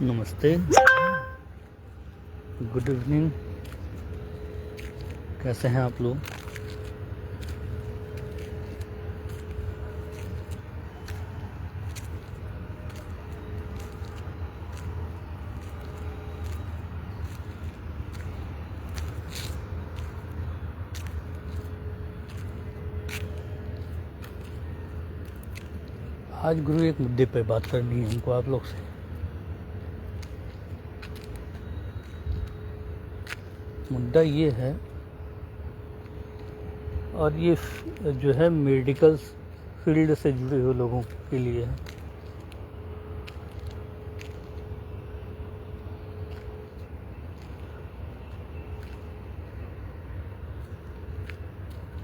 नमस्ते, good evening. कैसे हैं आप लोग? आज गुरु एक मुद्दे पे बात करनी है हमको आप लोग से। मुद्दा ये है, और ये जो है मेडिकल फील्ड से जुड़े हुए लोगों के लिए है।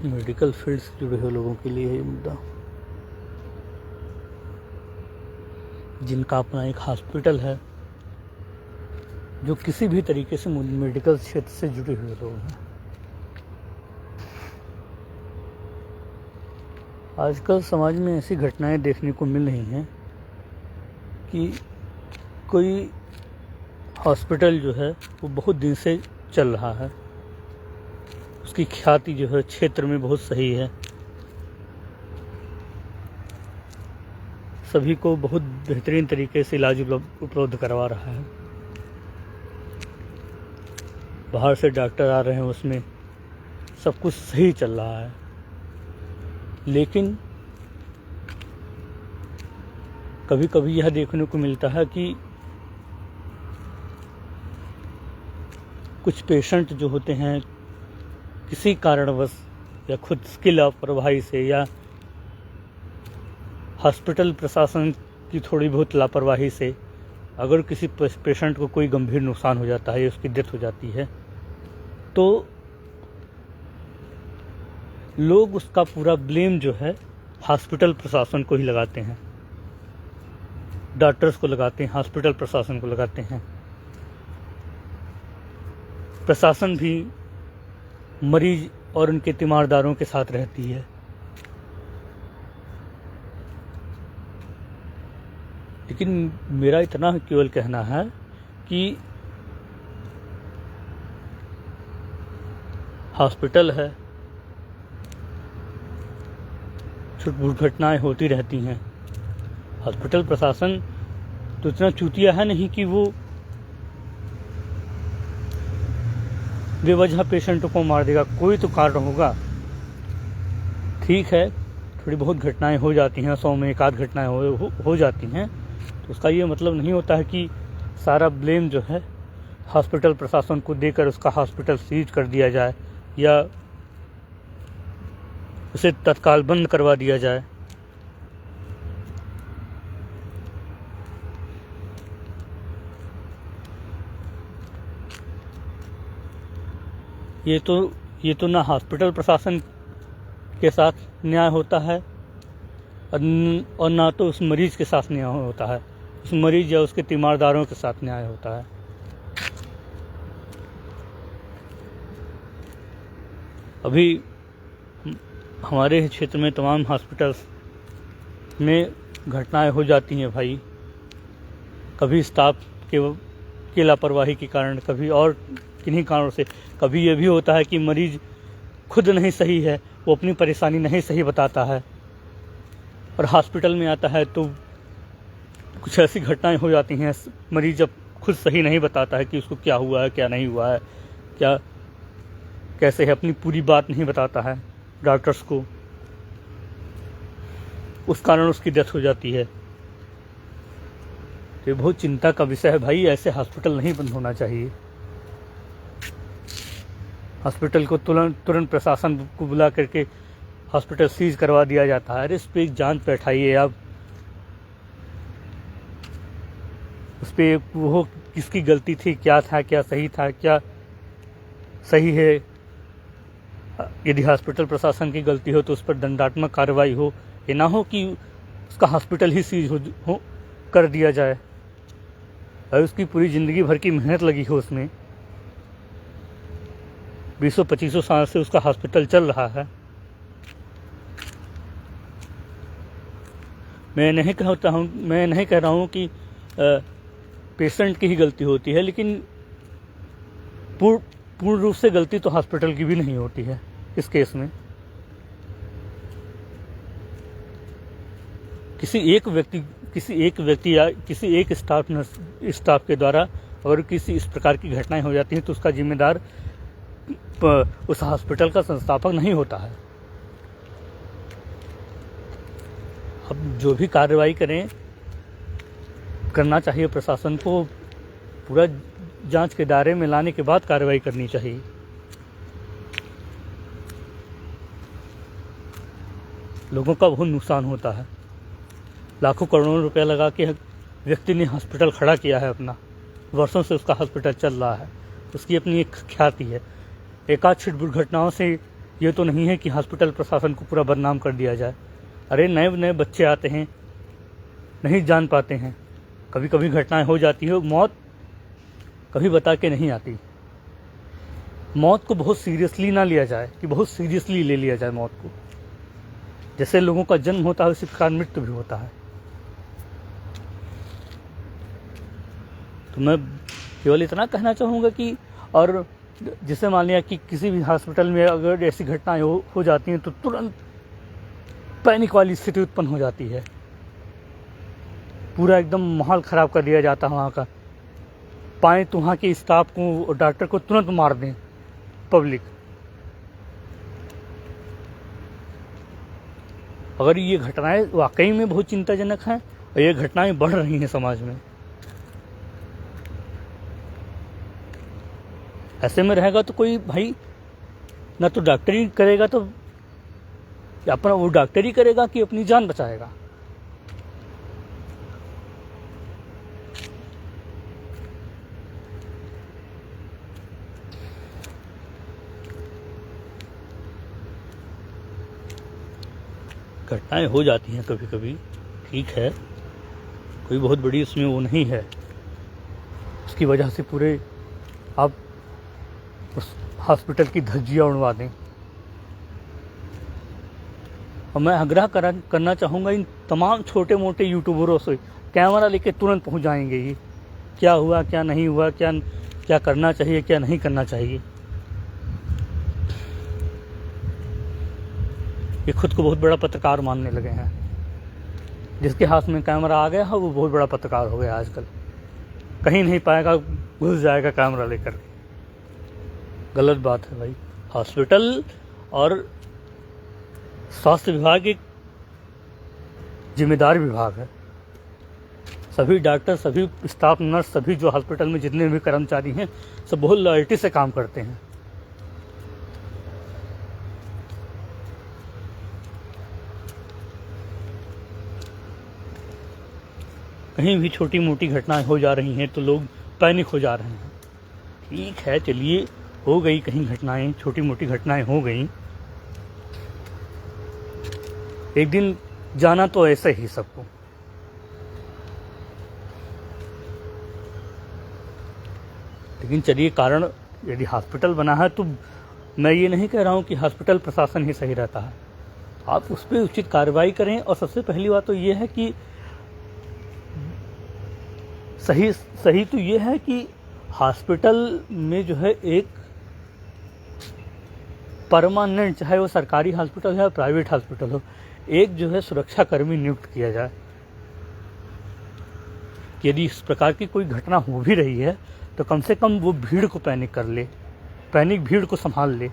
मेडिकल फील्ड से जुड़े हुए लोगों के लिए है ये मुद्दा, जिनका अपना एक हॉस्पिटल है, जो किसी भी तरीके से मेडिकल क्षेत्र से जुड़े हुए लोग हैं। आजकल समाज में ऐसी घटनाएं देखने को मिल रही हैं कि कोई हॉस्पिटल जो है वो बहुत दिन से चल रहा है, उसकी ख्याति जो है क्षेत्र में बहुत सही है, सभी को बहुत बेहतरीन तरीके से इलाज उपलब्ध करवा रहा है। बाहर से डॉक्टर आ रहे हैं, उसमें सब कुछ सही चल रहा है। लेकिन कभी कभी यह देखने को मिलता है कि कुछ पेशेंट जो होते हैं, किसी कारणवश या खुद की लापरवाही से या हॉस्पिटल प्रशासन की थोड़ी बहुत लापरवाही से अगर किसी पेशेंट को कोई गंभीर नुकसान हो जाता है या उसकी डेथ हो जाती है, तो लोग उसका पूरा ब्लेम जो है हॉस्पिटल प्रशासन को ही लगाते हैं, डॉक्टर्स को लगाते हैं, हॉस्पिटल प्रशासन को लगाते हैं। प्रशासन भी मरीज और उनके तीमारदारों के साथ रहती है। लेकिन मेरा इतना केवल कहना है कि हॉस्पिटल है, दुर्घटनाएं होती रहती हैं। हॉस्पिटल प्रशासन तो इतना चूतिया है नहीं कि वो बेवजह पेशेंट को मार देगा। कोई तो कारण होगा। ठीक है, थोड़ी बहुत घटनाएं हो जाती हैं, 100 में एक आध घटनाएं हो जाती हैं, तो उसका ये मतलब नहीं होता है कि सारा ब्लेम जो है हॉस्पिटल प्रशासन को देकर उसका हॉस्पिटल सीज कर दिया जाए या उसे तत्काल बंद करवा दिया जाए। ये तो ना हॉस्पिटल प्रशासन के साथ न्याय होता है और ना तो उस मरीज के साथ न्याय होता है, उस मरीज या उसके तीमारदारों के साथ न्याय होता है। अभी हमारे क्षेत्र में तमाम हॉस्पिटल्स में घटनाएं हो जाती हैं भाई, कभी स्टाफ के लापरवाही के कारण, कभी और किन्हीं कारणों से। कभी ये भी होता है कि मरीज खुद नहीं सही है, वो अपनी परेशानी नहीं सही बताता है और हॉस्पिटल में आता है तो कुछ ऐसी घटनाएं हो जाती हैं, मरीज जब खुद सही नहीं बताता है कि उसको क्या हुआ है, क्या नहीं हुआ है, क्या कैसे है, अपनी पूरी बात नहीं बताता है डॉक्टर्स को, उस कारण उसकी डेथ हो जाती है। तो ये बहुत चिंता का विषय है भाई। ऐसे हॉस्पिटल नहीं बंद होना चाहिए। हॉस्पिटल को तुरंत प्रशासन को बुला करके हॉस्पिटल सीज करवा दिया जाता है। अरे इस पर एक जांच बैठाइए आप, उस पर वो किसकी गलती थी, क्या था, क्या सही था, क्या सही है। यदि हॉस्पिटल प्रशासन की गलती हो तो उस पर दंडात्मक कार्रवाई हो, ये ना हो कि उसका हॉस्पिटल ही सीज हो कर दिया जाए और उसकी पूरी ज़िंदगी भर की मेहनत लगी हो उसमें, 20-25 साल से उसका हॉस्पिटल चल रहा है। मैं नहीं कह रहा हूँ कि पेशेंट की ही गलती होती है, लेकिन पूर्ण रूप से गलती तो हॉस्पिटल की भी नहीं होती है इस केस में। किसी एक व्यक्ति या किसी एक स्टाफ के द्वारा अगर किसी इस प्रकार की घटनाएं हो जाती हैं तो उसका जिम्मेदार उस हॉस्पिटल का संस्थापक नहीं होता है। अब जो भी कार्रवाई करना चाहिए प्रशासन को, पूरा जांच के दायरे में लाने के बाद कार्रवाई करनी चाहिए। लोगों का बहुत नुकसान होता है, लाखों करोड़ों रुपया लगा के व्यक्ति ने हॉस्पिटल खड़ा किया है अपना, वर्षों से उसका हॉस्पिटल चल रहा है, उसकी अपनी एक ख्याति है। एकाध दुर्घटनाओं से ये तो नहीं है कि हॉस्पिटल प्रशासन को पूरा बदनाम कर दिया जाए। अरे नए बच्चे आते हैं, नहीं जान पाते हैं, कभी कभी घटनाएं हो जाती है, मौत कभी बता के नहीं आती। मौत को बहुत सीरियसली ना लिया जाए कि बहुत सीरियसली ले लिया जाए मौत को। जैसे लोगों का जन्म होता है उसी प्रकार मृत्यु भी होता है। तो मैं केवल इतना कहना चाहूँगा कि, और जिसे मान लिया कि किसी भी हॉस्पिटल में अगर ऐसी घटनाएं हो जाती हैं तो तुरंत पैनिक वाली स्थिति उत्पन्न हो जाती है, पूरा एकदम माहौल ख़राब कर दिया जाता है वहाँ का। पाएँ तो वहाँ के स्टाफ को और डॉक्टर को तुरंत मार दें पब्लिक। अगर ये घटनाएं वाकई में बहुत चिंताजनक हैं और ये घटनाएं बढ़ रही हैं समाज में, ऐसे में रहेगा तो कोई भाई ना तो डॉक्टरी करेगा, तो अपना वो डॉक्टरी करेगा कि अपनी जान बचाएगा। घटनाएं हो जाती हैं कभी कभी, ठीक है, कोई बहुत बड़ी उसमें वो नहीं है, उसकी वजह से पूरे आप उस हॉस्पिटल की धज्जियां उड़वा दें। और मैं आग्रह करना चाहूँगा इन तमाम छोटे मोटे यूट्यूबरों से, कैमरा लेके तुरंत पहुँच जाएंगे ये क्या हुआ, क्या नहीं हुआ, क्या करना चाहिए, क्या नहीं करना चाहिए। ये खुद को बहुत बड़ा पत्रकार मानने लगे हैं, जिसके हाथ में कैमरा आ गया है वो बहुत बड़ा पत्रकार हो गया आजकल। कहीं नहीं पाएगा, घुस जाएगा कैमरा लेकर। गलत बात है भाई। हॉस्पिटल और स्वास्थ्य विभाग एक जिम्मेदार विभाग है। सभी डॉक्टर, सभी स्टाफ नर्स, सभी जो हॉस्पिटल में जितने भी कर्मचारी हैं सब बहुत लॉयल्टी से काम करते हैं। कहीं भी छोटी मोटी घटनाएं हो जा रही हैं तो लोग पैनिक हो जा रहे हैं। ठीक है, चलिए, हो गई कहीं घटनाएं, छोटी मोटी घटनाएं हो गई, एक दिन जाना तो ऐसे ही सबको। लेकिन चलिए, कारण यदि हॉस्पिटल बना है तो मैं ये नहीं कह रहा हूँ कि हॉस्पिटल प्रशासन ही सही रहता है। आप उस पर उचित कार्रवाई करें। और सबसे पहली बात तो ये है कि सही तो ये है कि हॉस्पिटल में जो है एक परमानेंट, चाहे वो सरकारी हॉस्पिटल हो या प्राइवेट हॉस्पिटल हो, एक जो है सुरक्षा कर्मी नियुक्त किया जाए। यदि इस प्रकार की कोई घटना हो भी रही है तो कम से कम वो भीड़ को पैनिक कर ले, पैनिक भीड़ को संभाल ले।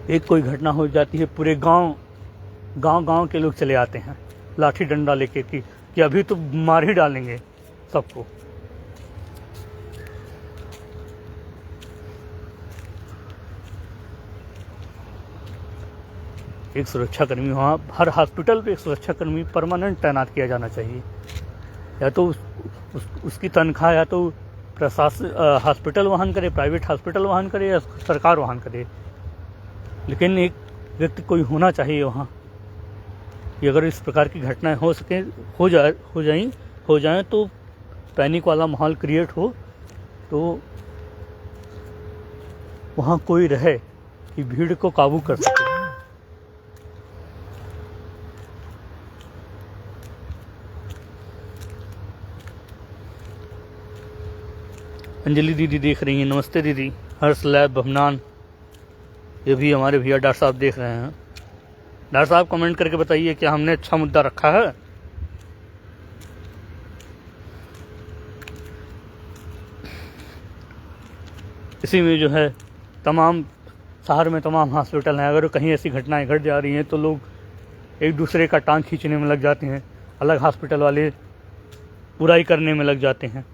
एक कोई घटना हो जाती है, पूरे गांव के लोग चले आते हैं लाठी डंडा लेके कि कि अभी तो मार ही डालेंगे सबको। एक सुरक्षाकर्मी वहाँ, हर हॉस्पिटल पे एक सुरक्षाकर्मी परमानेंट तैनात किया जाना चाहिए। या तो उसकी तनख्वाह या तो प्रशासन हॉस्पिटल वहन करे, प्राइवेट हॉस्पिटल वहन करे या सरकार वहन करे, लेकिन एक व्यक्ति कोई होना चाहिए वहाँ कि अगर इस प्रकार की घटनाएं हो जाएं तो पैनिक वाला माहौल क्रिएट हो तो वहाँ कोई रहे कि भीड़ को काबू कर सके। अंजलि दीदी देख रही हैं, नमस्ते दीदी। हर्ष लैब भवनान, ये भी हमारे भैया डॉक्टर साहब देख रहे हैं। डॉक्टर साहब कमेंट करके बताइए क्या हमने अच्छा मुद्दा रखा है। इसी में जो है तमाम शहर में तमाम हॉस्पिटल हैं, अगर कहीं ऐसी घटनाएं घट जा रही हैं तो लोग एक दूसरे का टांग खींचने में लग जाते हैं, अलग हॉस्पिटल वाले बुराई करने में लग जाते हैं।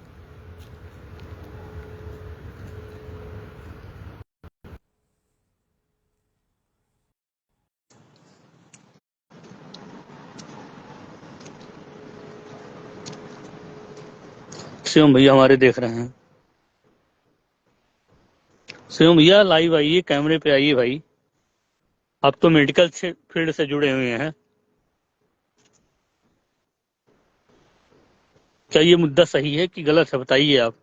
शिवम भैया हमारे देख रहे हैं। शिवम भैया लाइव आइए, कैमरे पे आइए भाई, आप तो मेडिकल फील्ड से जुड़े हुए हैं। क्या ये मुद्दा सही है कि गलत है, बताइए आप।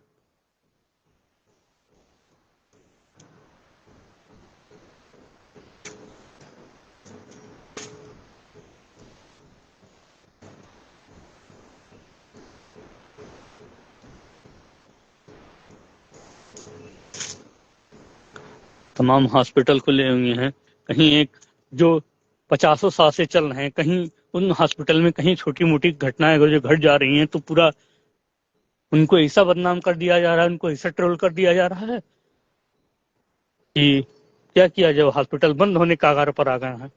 तमाम हॉस्पिटल खुले हुए हैं, कहीं एक जो 50 साल से चल रहे हैं, कहीं उन हॉस्पिटल में कहीं छोटी मोटी घटनाएं अगर जो घट जा रही हैं तो पूरा उनको ऐसा बदनाम कर दिया जा रहा है, उनको ऐसा ट्रोल कर दिया जा रहा है कि क्या किया जाए, हॉस्पिटल बंद होने के कगार पर आ गए हैं।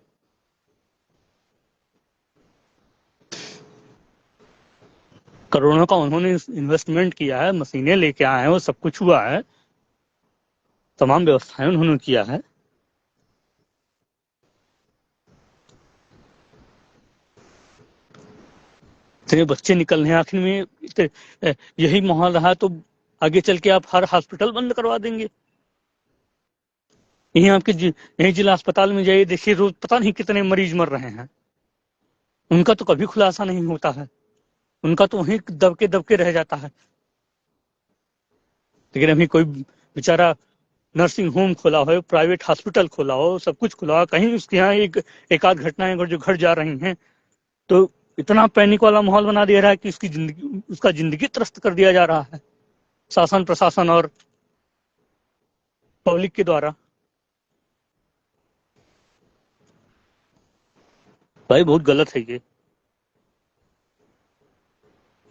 करोड़ों का उन्होंने इन्वेस्टमेंट किया है, मशीनें लेके आए हैं, वो सब कुछ हुआ है, तमाम व्यवस्थाएं उन्होंने किया है। इतने बच्चे निकल रहे हैं, आखिर में यही माहौल रहा तो आगे चल के आप हर हॉस्पिटल बंद करवा देंगे। यहीं आपके यहीं जिला अस्पताल में जाइए, देखिए रोज पता नहीं कितने मरीज मर रहे हैं, उनका तो कभी खुलासा नहीं होता है, उनका तो वहीं दबके दबके रह जाता है। लेकिन अभी कोई बेचारा नर्सिंग होम खोला हो, प्राइवेट हॉस्पिटल खोला हो, सब कुछ खुला हो, कहीं उसके यहाँ एक आध घटनाएं अगर जो घट जा रही हैं तो इतना पैनिक वाला माहौल बना दिया रहा है कि उसका जिंदगी त्रस्त कर दिया जा रहा है शासन प्रशासन और पब्लिक के द्वारा। भाई बहुत गलत है ये।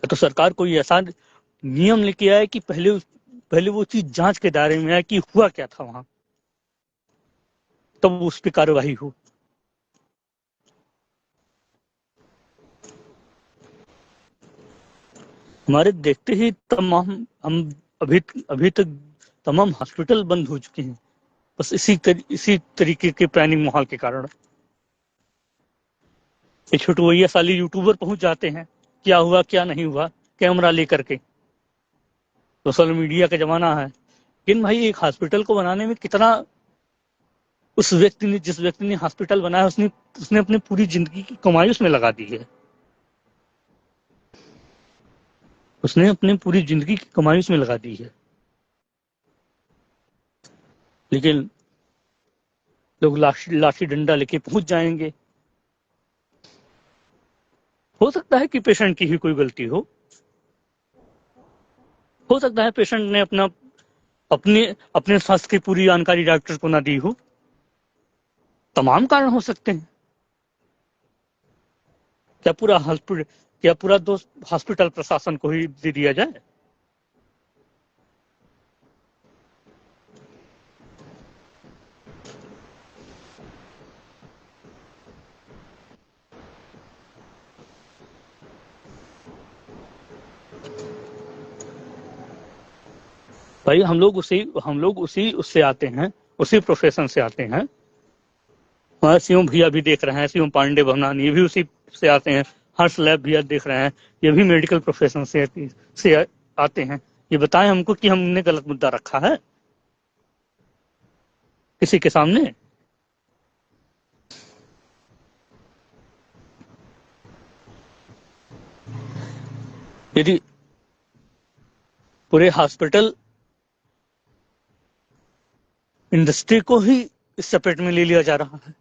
तो सरकार कोई ऐसा नियम लेके आए कि पहले वो चीज जांच के दायरे में आए कि हुआ क्या था वहां, तब उस पर कार्यवाही हो। हमारे देखते ही तमाम हम अभी अभी तक तमाम हॉस्पिटल बंद हो चुके हैं, बस इसी तरीके के पैनिक माहौल के कारण। ये छोटवैया साली यूट्यूबर पहुंच जाते हैं, क्या हुआ क्या नहीं हुआ, कैमरा लेकर के। सोशल मीडिया का जमाना है, लेकिन भाई एक हॉस्पिटल को बनाने में कितना जिस व्यक्ति ने हॉस्पिटल बनाया उसने उसने अपनी पूरी जिंदगी की कमाई उसमें लगा दी है, उसने अपनी पूरी जिंदगी की कमाई उसमें लगा दी है, लेकिन लोग लाठी डंडा लेके पहुंच जाएंगे। हो सकता है कि पेशेंट की ही कोई गलती हो सकता है पेशेंट ने अपने अपने स्वास्थ्य की पूरी जानकारी डॉक्टर को ना दी हो, तमाम कारण हो सकते हैं। क्या पूरा दोष हॉस्पिटल प्रशासन को ही दे दिया जाए। भाई हम लोग उसी उससे आते हैं, उसी प्रोफेशन से आते हैं। हमारे सीएम भैया भी देख रहे हैं, सीएम पांडे भवनान, ये भी उसी से आते हैं। हर्ष लैब भैया देख रहे हैं, ये भी मेडिकल प्रोफेशन से आते हैं। ये बताएं हमको कि हमने गलत मुद्दा रखा है किसी के सामने? यदि पूरे हॉस्पिटल इंडस्ट्री को ही इस चपेट में ले लिया जा रहा है।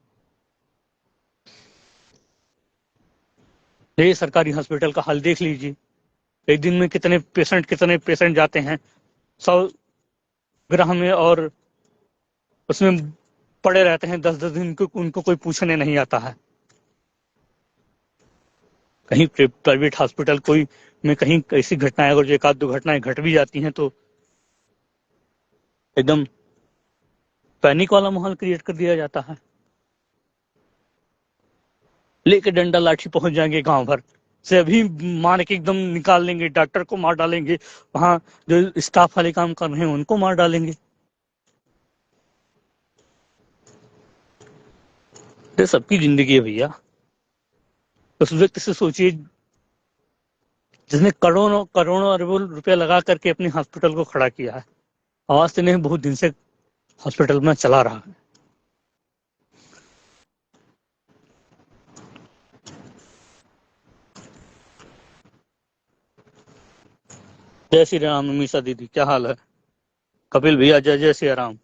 ये सरकारी हॉस्पिटल का हाल देख लीजिए, एक दिन में कितने पेशेंट जाते हैं 100 ग्राह में, और उसमें पड़े रहते हैं 10-10 दिन को, उनको कोई पूछने नहीं आता है। कहीं प्राइवेट हॉस्पिटल कोई में कहीं ऐसी घटनाएं, अगर जो एक आध दो घटनाएं घट भी जाती हैं तो एकदम पैनिक वाला माहौल क्रिएट कर दिया जाता है। लेके डंडा लाठी पहुंच जाएंगे गांव भर से, अभी मार के एकदम निकाल लेंगे, डॉक्टर को मार डालेंगे, वहां जो स्टाफ वाले काम कर रहे हैं उनको मार डालेंगे। ये सबकी जिंदगी है भैया। उस व्यक्ति से सोचिए जिसने करोड़ों करोड़ों अरबों रुपया लगा करके अपने हॉस्पिटल को खड़ा किया है। आवाज से नहीं, बहुत दिन से हॉस्पिटल में चला रहा है। जय श्री राम अमीषा दीदी, क्या हाल है? कपिल भैया, जय जय श्री राम।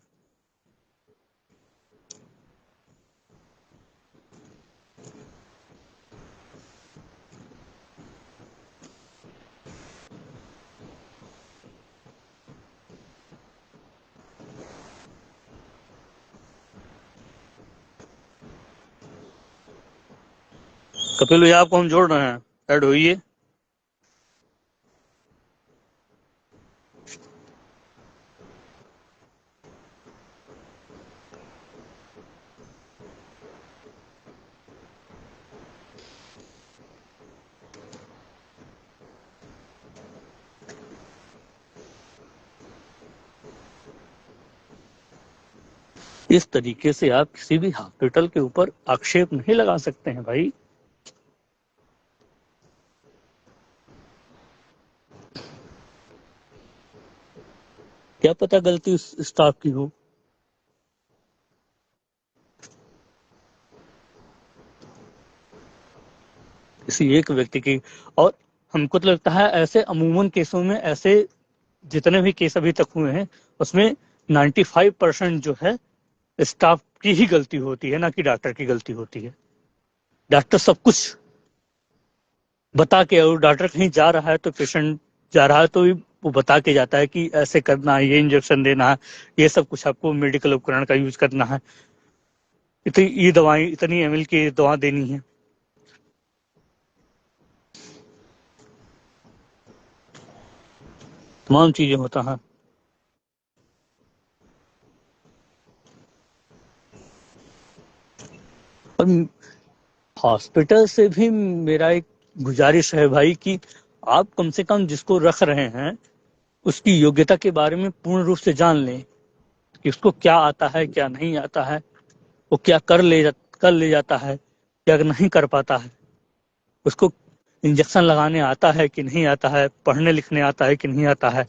कपिल भैया, आपको हम जोड़ रहे हैं, ऐड होइए। इस तरीके से आप किसी भी हॉस्पिटल के ऊपर आक्षेप नहीं लगा सकते हैं भाई। क्या पता गलती उस स्टाफ की हो। किसी एक व्यक्ति की। और हमको तो लगता है ऐसे अमूमन केसों में, ऐसे जितने भी केस अभी तक हुए हैं उसमें 95% जो है स्टाफ की ही गलती होती है, ना कि डॉक्टर की गलती होती है। डॉक्टर सब कुछ बता के, और डॉक्टर कहीं जा रहा है तो पेशेंट जा रहा है तो वो बता के जाता है कि ऐसे करना है, ये इंजेक्शन देना है, ये सब कुछ आपको मेडिकल उपकरण का यूज करना है, ये दवाएं इतनी एमएल की दवा देनी है। तमाम चीजें होता है। और हॉस्पिटल से भी मेरा एक गुजारिश है भाई कि आप कम से कम जिसको रख रहे हैं उसकी योग्यता के बारे में पूर्ण रूप से जान लें कि उसको क्या आता है, क्या नहीं आता है, वो क्या कर ले जाता है, क्या नहीं कर पाता है, उसको इंजेक्शन लगाने आता है कि नहीं आता है, पढ़ने लिखने आता है कि नहीं आता है।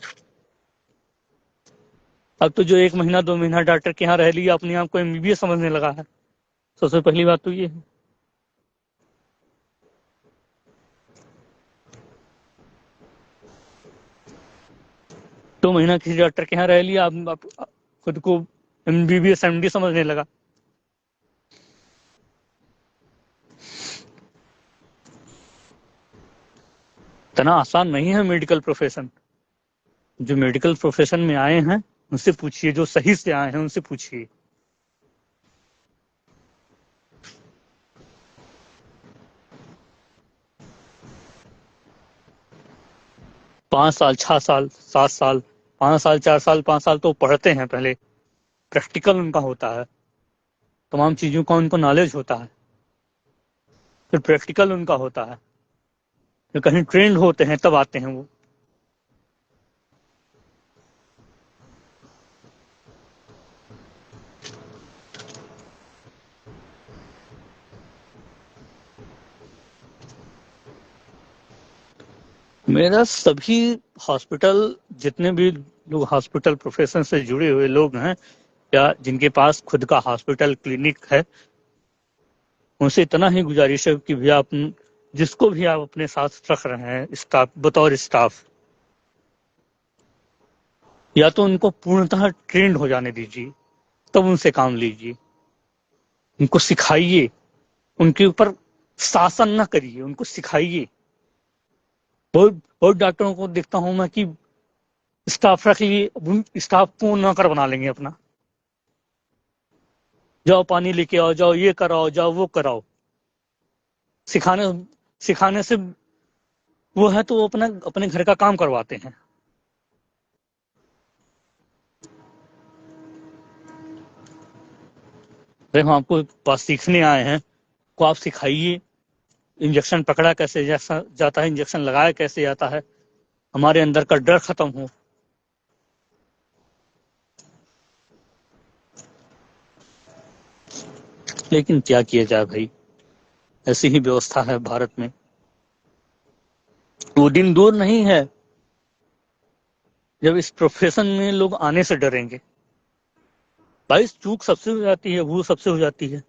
अब तो जो 1 महीना 2 महीना डॉक्टर के यहाँ रह लिया, अपने आप को एमबीबीएस समझने लगा है। सबसे पहली बात तो ये है। दो महीना किसी डॉक्टर के यहाँ रह लिया, आप खुद को एमबीबीएस एमडी समझने लगा। इतना आसान नहीं है मेडिकल प्रोफेशन। जो मेडिकल प्रोफेशन में आए हैं उनसे पूछिए, जो सही से आए हैं उनसे पूछिए। पांच साल 6 साल 7 साल, 5 साल 4 साल 5 साल तो पढ़ते हैं, पहले प्रैक्टिकल उनका होता है, तमाम चीजों का उनको नॉलेज होता है, फिर प्रैक्टिकल उनका होता है, फिर कहीं ट्रेंड होते हैं तब आते हैं वो। मेरा सभी हॉस्पिटल, जितने भी लोग हॉस्पिटल प्रोफेशन से जुड़े हुए लोग हैं या जिनके पास खुद का हॉस्पिटल क्लिनिक है, उनसे इतना ही गुजारिश है कि भैया आप जिसको भी आप अपने साथ रख रहे हैं स्टाफ, बतौर स्टाफ, या तो उनको पूर्णतः ट्रेंड हो जाने दीजिए, तब उनसे काम लीजिए। उनको सिखाइए, उनके ऊपर शासन ना करिए, उनको सिखाइए। बहुत बहुत डॉक्टरों को देखता हूं मैं कि स्टाफ रख लिए, उन स्टाफ को नौकर बना लेंगे अपना। जाओ पानी लेके आओ, जाओ ये कराओ, जाओ वो कराओ। सिखाने सिखाने से वो है तो वो अपना अपने घर का काम करवाते हैं। अरे हम आपको पास सीखने आए हैं, को आप सिखाइए। इंजेक्शन पकड़ा कैसे जाता है, इंजेक्शन लगाया कैसे जाता है, हमारे अंदर का डर खत्म हो। लेकिन क्या किया जाए भाई, ऐसी ही व्यवस्था है भारत में। वो दिन दूर नहीं है जब इस प्रोफेशन में लोग आने से डरेंगे। भाई चूक सबसे हो जाती है, वो सबसे हो जाती है।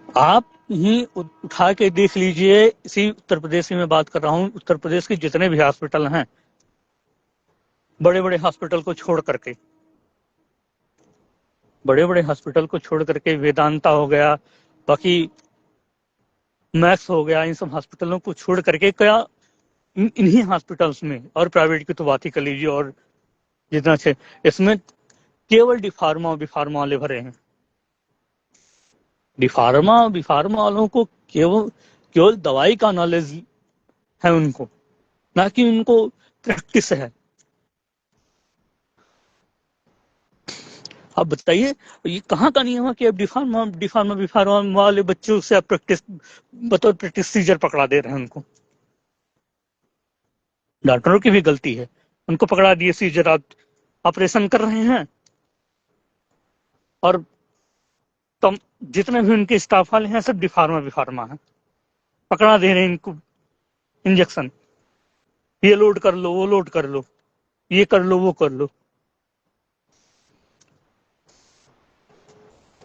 आप ही उठा के देख लीजिए, इसी उत्तर प्रदेश की मैं बात कर रहा हूँ, उत्तर प्रदेश के जितने भी हॉस्पिटल हैं, बड़े बड़े हॉस्पिटल को छोड़ करके, बड़े बड़े हॉस्पिटल को छोड़ करके, वेदांता हो गया, बाकी मैक्स हो गया, इन सब हॉस्पिटलों को छोड़ करके क्या इन्हीं हॉस्पिटल्स में, और प्राइवेट की तो बात ही कर लीजिए, और जितना अच्छे, इसमें केवल डिफार्मा बिफार्मा वाले भरे हैं। डिफार्मा बिफार्मा वालों को केवल केवल दवाई का नॉलेज है उनको, ना कि उनको प्रैक्टिस है। आप बताइए, ये कहाँ का नियम है कि अब डिफार्मा डिफार्मा बिफार्मा वाले बच्चों से आप प्रैक्टिस, बतौर प्रैक्टिस सीजर पकड़ा दे रहे हैं उनको। डॉक्टरों की भी गलती है, उनको पकड़ा दिए सीजर, आप ऑपरेशन कर रहे हैं, और तम जितने भी उनके स्टाफ वाले हैं सब डिफार्मा बिफार्मा है, पकड़ा दे रहे हैं इनको इंजेक्शन। ये लोड कर लो, वो लोड कर लो, ये कर लो, वो कर लो।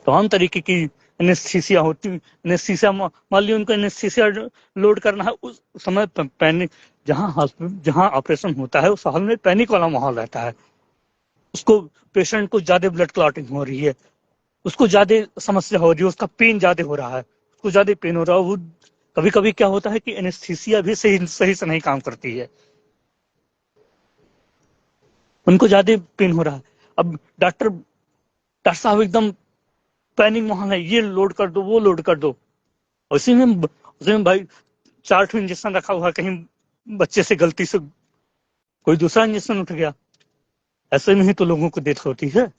तमाम तरीके की एनेस्थीसिया होती, एनेस्थीसिया मान ली उनको एनेस्थीसिया लोड करना है, उस समय पैनिक, जहां ऑपरेशन होता है उस हॉल में पैनिक वाला माहौल रहता है। उसको पेशेंट को ज्यादा ब्लड क्लॉटिंग हो रही है, उसको ज्यादा समस्या हो रही है, उसका पेन ज्यादा हो रहा है, उसको ज्यादा पेन हो रहा है। वो कभी कभी क्या होता है कि एनेस्थीसिया भी सही सही से नहीं काम करती है, उनको ज्यादा पेन हो रहा है। अब डॉक्टर साहब एकदम पैनिक माहौल है, ये लोड कर दो, वो लोड कर दो। उसी में भाई 4 इंजेक्शन रखा हुआ है, कहीं बच्चे से गलती से कोई दूसरा इंजेक्शन उठ गया, ऐसे में ही तो लोगों को डेथ होती है।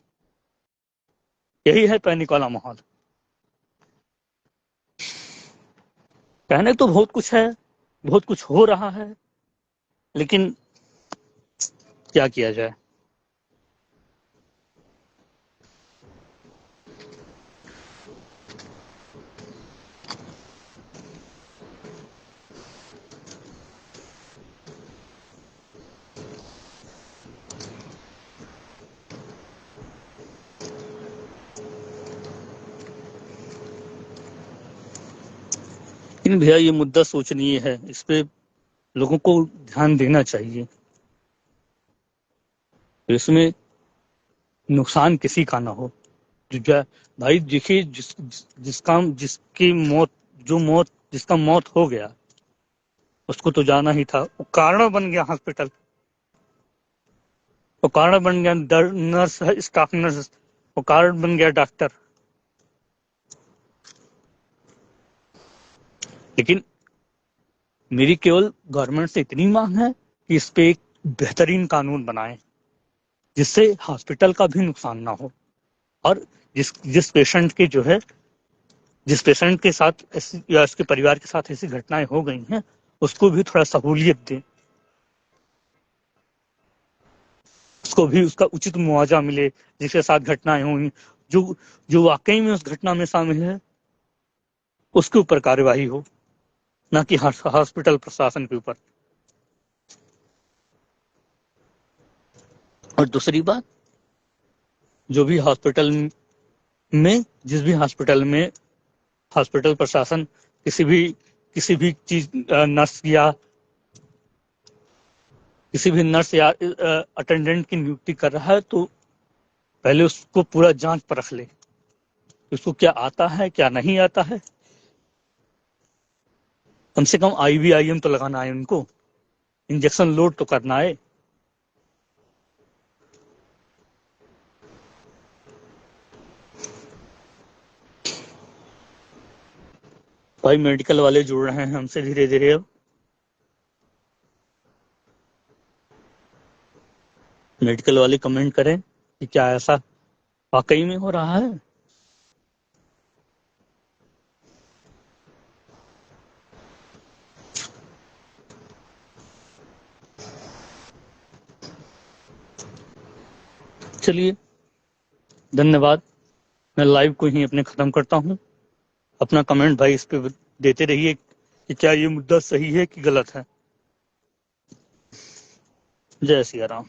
यही है पैनिक वाला माहौल। कहने तो बहुत कुछ है, बहुत कुछ हो रहा है, लेकिन क्या किया जाए। लेकिन भैया ये मुद्दा सोचनीय है, इस पे लोगों को ध्यान देना चाहिए। इसमें नुकसान किसी का ना हो। भाई देखिए, जिसका जिसकी मौत, जो मौत जिसका मौत हो गया, उसको तो जाना ही था, वो कारण बन गया हॉस्पिटल, वो कारण बन गया नर्स, स्टाफ नर्स, वो कारण बन गया डॉक्टर। लेकिन मेरी केवल गवर्नमेंट से इतनी मांग है कि इस पे एक बेहतरीन कानून बनाए, जिससे हॉस्पिटल का भी नुकसान ना हो, और जिस जिस पेशेंट के जो है, जिस पेशेंट के साथ या उसके परिवार के साथ ऐसी घटनाएं हो गई हैं, उसको भी थोड़ा सहूलियत दें, उसको भी उसका उचित मुआवजा मिले, जिसके साथ घटनाएं हुई, जो जो वाकई में उस घटना में शामिल है, उसके ऊपर कार्यवाही हो। ना कि हॉस्पिटल प्रशासन के ऊपर। और दूसरी बात, जो भी हॉस्पिटल में, जिस भी हॉस्पिटल में हॉस्पिटल प्रशासन किसी भी चीज नर्स या अटेंडेंट की नियुक्ति कर रहा है, तो पहले उसको पूरा जांच परख ले, उसको क्या आता है क्या नहीं आता है। कम से कम IVIM तो लगाना है उनको, इंजेक्शन लोड तो करना है। भाई मेडिकल वाले जुड़ रहे हैं हमसे धीरे धीरे। अब मेडिकल वाले कमेंट करें कि क्या ऐसा वाकई में हो रहा है। चलिए, धन्यवाद। मैं लाइव को ही अपने खत्म करता हूँ। अपना कमेंट भाई इस पे देते रहिए कि क्या ये मुद्दा सही है कि गलत है। जय सिया राम।